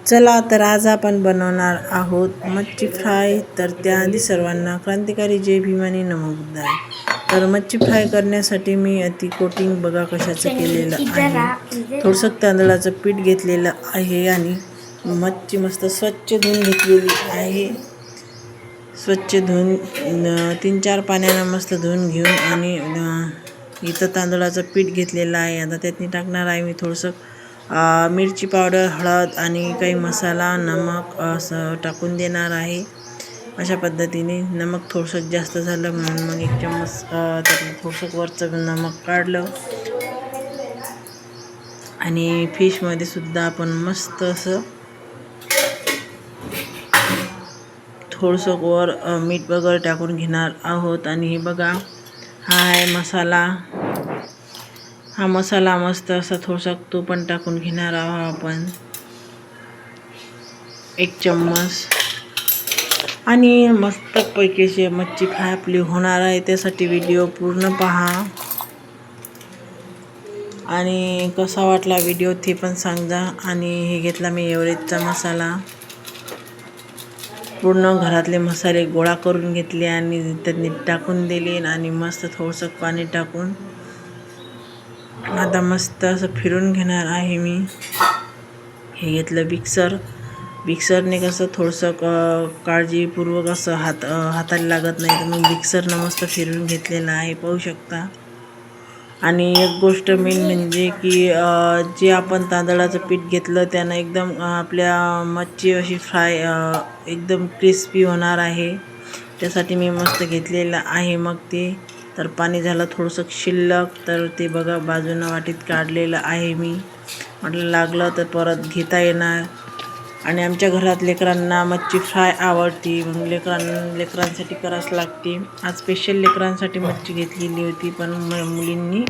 चला तर आज आपण बनवणार आहोत मच्छी फ्राय. तर त्याआधी सर्वांना क्रांतिकारी जय भीमानी नमो बुद्धाय. तर मच्छी फ्राय करण्यासाठी मी अति कोटिंग बघा कशाचं केलेलं आहे. थोडंसं तांदळाचं पीठ घेतलेलं आहे आणि मच्छी मस्त स्वच्छ धुवून घेतलेली आहे. स्वच्छ धुवून 3-4 पाण्यानं मस्त धुवून घेऊन आणि इथं तांदळाचं पीठ घेतलेलं आहे. आता त्यातनी टाकणार आहे मी थोडंसं मिरची पावडर, हळद आणि काही मसाला, नमक असं टाकून देणार आहे. अशा पद्धतीने नमक थोडंसं जास्त झालं म्हणून मग 1 चम्मच त्यातलं थोडंसं वरचं नमक काढलं. आणि फिशमध्ये सुद्धा आपण मस्त असं थोडंसं वर मीठ वगैरे टाकून घेणार आहोत. आणि हे बघा हा आहे मसाला. हा मसाला मस्त असा थोडासा तो पण टाकून घेणार आहोत आपण 1 चम्मच. आणि मस्तपैकी अशी मच्छी फ्राय आपली होणार आहे. त्यासाठी व्हिडिओ पूर्ण पहा आणि कसा वाटला व्हिडिओ ते पण सांगा. आणि हे घेतला मी एव्हरेजचा मसाला. पूर्ण घरातले मसाले गोळा करून घेतले आणि त्यांनी टाकून दिले आणि मस्त थोडंसं पाणी टाकून आता मस्त असं फिरून घेणार आहे मी. हे घेतलं मिक्सरने कसं थोडंसं काळजीपूर्वक असं हाताला लागत नाही, तर मग मिक्सरनं मस्त फिरून घेतलेलं आहे, पाहू शकता. आणि एक गोष्ट मेन म्हणजे की जे आपण तांदळाचं पीठ घेतलं त्यानं एकदम आपल्या मच्छी अशी फ्राय एकदम क्रिस्पी होणार आहे. त्यासाठी मी मस्त घेतलेलं आहे. मग ते तर पाणी झालं थोडंसं शिल्लक, तर ते बघा बाजूनं वाटीत काढलेलं आहे मी. म्हटलं लागलं तर परत घेता येणार. आणि आमच्या घरात लेकरांना मच्छी फ्राय आवडते, मग लेकरांसाठी करावंच लागते. आज स्पेशल लेकरांसाठी मच्छी घेतलेली होती, पण मुलींनी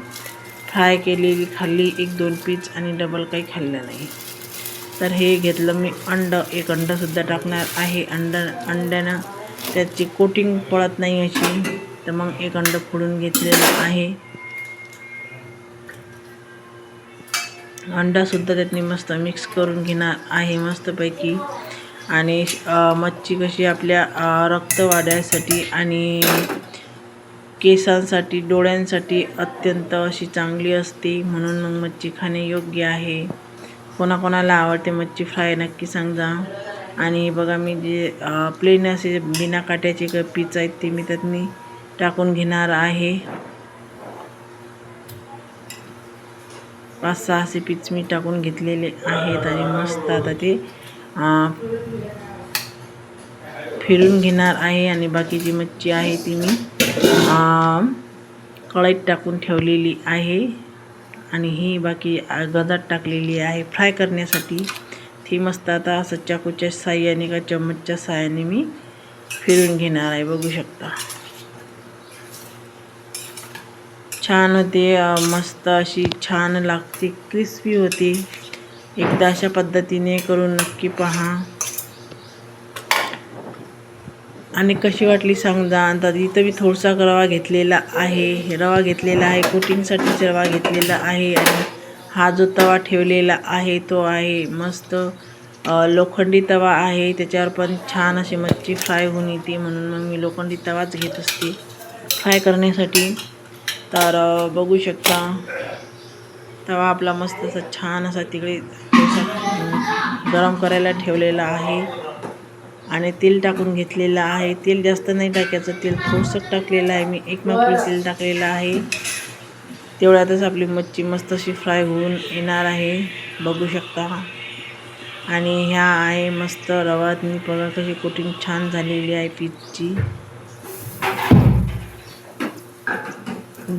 फ्राय केलेली खाल्ली 1-2 पीस आणि डबल काही खाल्लं नाही. तर हे घेतलं मी एक अंडंसुद्धा टाकणार आहे. अंड्यानं त्याची कोटिंग पडत नाही अशी, तर मग 1 अंडं फोडून घेतलेलं आहे. अंडासुद्धा त्यातनी मस्त मिक्स करून घेणार आहे मस्तपैकी. आणि मच्छी कशी आपल्या रक्त वाढण्यासाठी आणि केसांसाठी, डोळ्यांसाठी अत्यंत अशी चांगली असते, म्हणून मग मच्छी खाणे योग्य आहे. कोणाकोणाला आवडते मच्छी फ्राय नक्की सांगा. आणि बघा मी जे प्लेन असे बिना काट्याचे पीस आहेत ते मी त्यातनी टाकून घेणार आहे. 5-6 असे पीस मी टाकून घेतलेले आहेत. आणि मस्त आता ते फिरून घेणार आहे. आणि बाकीची मच्छी आहे ती मी कढईत टाकून ठेवलेली आहे. आणि ही बाकी गजात टाकलेली आहे फ्राय करण्यासाठी. ती मस्त आता असं चाकूच्या साहाय्याने का चम्मचच्या साहाय्याने मी फिरून घेणार आहे, बघू शकता. छान होते, मस्त अशी छान लागते, क्रिस्पी होते. एकदा अशा पद्धतीने करून नक्की पहा. आणि कशी वाटली सांगा. तर इथं मी थोडासा रवा घेतलेला आहे. कोटिंगसाठी रवा घेतलेला आहे. आणि हा जो तवा ठेवलेला आहे तो आहे मस्त लोखंडी तवा आहे. त्याच्यावर पण छान अशी मच्छी फ्राय होऊन येते, म्हणून मग मी लोखंडी तवाच घेत असते फ्राय करण्यासाठी. तर बघू शकता तवा आपला मस्त असा छान असा तिकडे गरम करायला ठेवलेला आहे. आणि तेल टाकून घेतलेलं आहे. तेल जास्त नाही टाकायचं, तेल थोडंसं टाकलेलं आहे मी. 1 मापी तेल टाकलेलं आहे. तेवढ्यातच आपली मच्छी मस्त अशी फ्राय होऊन येणार आहे, बघू शकता. आणि ह्या आहे मस्त रवातनी बघा कशी कोटिंग छान झालेली आहे पीसची.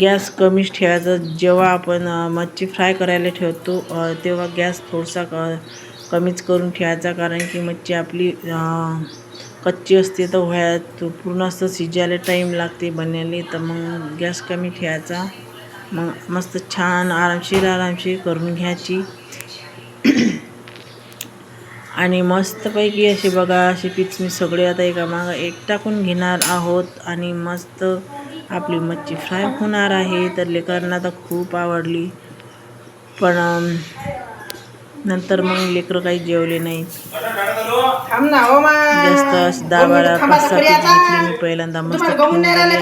गॅस कमीच ठेवायचा. जेव्हा आपण मच्छी फ्राय करायला ठेवतो तेव्हा गॅस थोडासा कमीच करून ठेवायचा, कारण की मच्छी आपली कच्ची असते तर पूर्ण असं शिजायला टाईम लागते बनायला. तर मग गॅस कमी ठेवायचा. मग मस्त छान आरामशीर करून घ्यायची. आणि मस्तपैकी असे बघा असे पीस मी सगळे आता एकामागं एक टाकून घेणार आहोत. आणि मस्त आपली मच्छी फ्राय होणार आहे. तर लेकरांना तर खूप आवडली, पण नंतर मग लेकरं काही जेवले नाहीत. थांब ना हो मा जास्त 10-12 5-6 पीस घेतली मी पहिल्यांदा, मस्त ठेवून दिली. आणि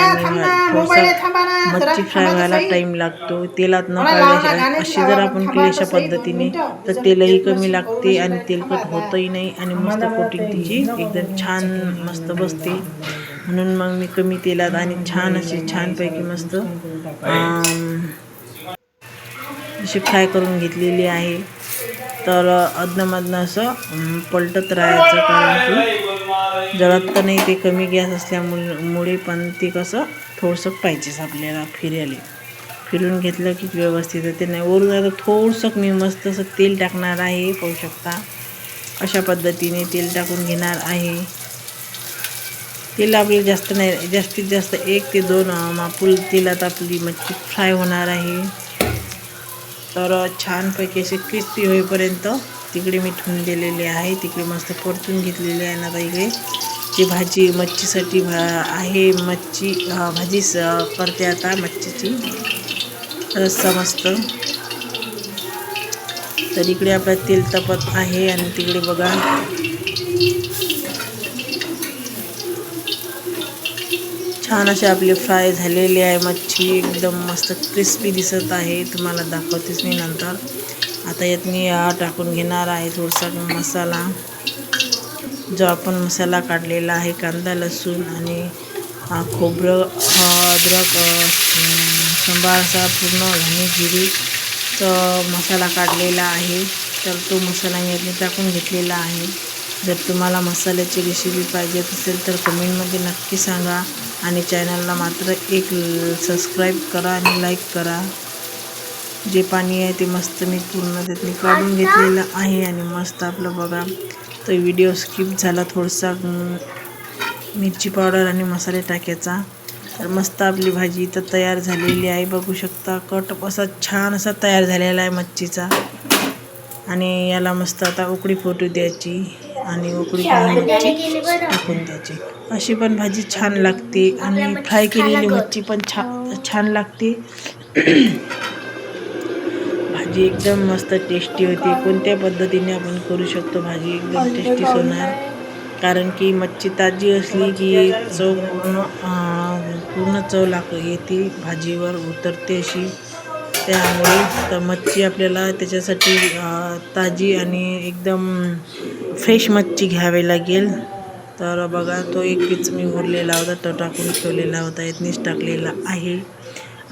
थोडंसं मच्छी फ्राय व्हायला टाईम लागतो. तेलात न काढल्या अशी जर आपण केली अशा पद्धतीने तर तेलही कमी लागते आणि तेलकट होतही नाही आणि मस्त कोटिंग तिची एकदम छान मस्त बसते. म्हणून मग मी कमी तेलात आणि छान अशी छानपैकी मस्त अशी फ्राय करून घेतलेली आहे. तर अधनमधनं असं पलटत राहायचं, कारण की जळत तर नाही ते कमी गॅस असल्यामुळे, पण ते कसं थोडंसं पाहिजेच आपल्याला फिरून घेतलं की व्यवस्थित येते. नाही वरून आता थोडंसं मी मस्त असं तेल टाकणार आहे, पाहू शकता अशा पद्धतीने तेल टाकून घेणार आहे. तेल आपल्याला जास्त नाही, जास्तीत जास्त 1 ते 2 मापूल तेलात आपली मच्छी फ्राय होणार आहे. तर छानपैकी असे क्रिस्पी होईपर्यंत तिकडे मी ठेवून दिलेले आहे. तिकडे मस्त परतून घेतलेली आहे. आता इकडे जी भाजी मच्छीसाठी आहे, मच्छी भाजी करते आता मच्छीची रस्सा मस्त. तर इकडे आपलं तेल तपत आहे आणि तिकडे बघा छान असे आपले फ्राय झालेले आहे. मच्छी एकदम मस्त क्रिस्पी दिसत आहे, तुम्हाला दाखवतेच मी नंतर. आता यात मी टाकून घेणार आहे थोडासा मसाला, जो आपण मसाला काढलेला आहे, कांदा लसूण आणि खोबरं अद्रक सांबार असा पूर्ण धने जिरे मसाला काढलेला आहे. तर तो मसाला मी टाकून घेतलेला आहे. जर तुम्हाला मसाल्याची रेसिपी पाहिजे असेल तर कमेंटमध्ये नक्की सांगा आणि चॅनलला मात्र एक सबस्क्राईब करा आणि लाईक करा. जे पाणी आहे ते मस्त मी पूर्ण त्यातनी काढून घेतलेलं आहे आणि मस्त आपलं बघा तो व्हिडिओ स्किप झाला थोडासा मिरची पावडर आणि मसाले टाकायचा. तर मस्त आपली भाजी तर तयार झालेली आहे, बघू शकता. कट असा छान असा तयार झालेला आहे मच्छीचा. आणि याला मस्त आता उकळी फुटू द्यायची आणि उकळी मच्छी टाकून द्यायची. अशी पण भाजी छान लागते आणि फ्राय केलेली मच्छी पण छान लागते. भाजी एकदम मस्त टेस्टी होते. कोणत्या पद्धतीने आपण करू शकतो, भाजी एकदम टेस्टी होणार. कारण की मच्छी ताजी असली की चव पूर्ण चव येते भाजीवर, उतरते अशी. त्यामुळे तर मच्छी आपल्याला त्याच्यासाठी ताजी आणि एकदम फ्रेश मच्छी घ्यावी लागेल. तर बघा तो एक पीस मी उरलेला होता तो टाकून ठेवलेला होता, यातनीच टाकलेला आहे.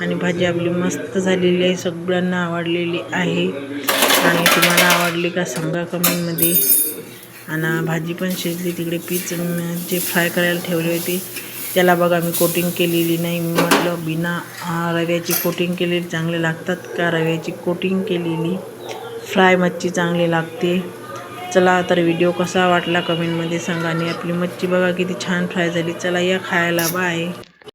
आणि भाजी आपली मस्त झालेली आहे, सगळ्यांना आवडलेली आहे. आणि तुम्हाला आवडली का सांगा कमेंटमध्ये. आणि भाजी पण शिजली. तिकडे पीस जे फ्राय करायला ठेवले होते त्याला बघा मी कोटिंग केलेली नाही. मी म्हटलं बिना रव्याची कोटिंग केलेली चांगले लागतात का, रव्याची कोटिंग केलेली फ्राय मच्छी चांगली लागते. चला तर व्हिडिओ कसा वाटला कमेंटमध्ये सांगा. आणि आपली मच्छी बघा किती छान फ्राय झाली. चला या खायला, बाय.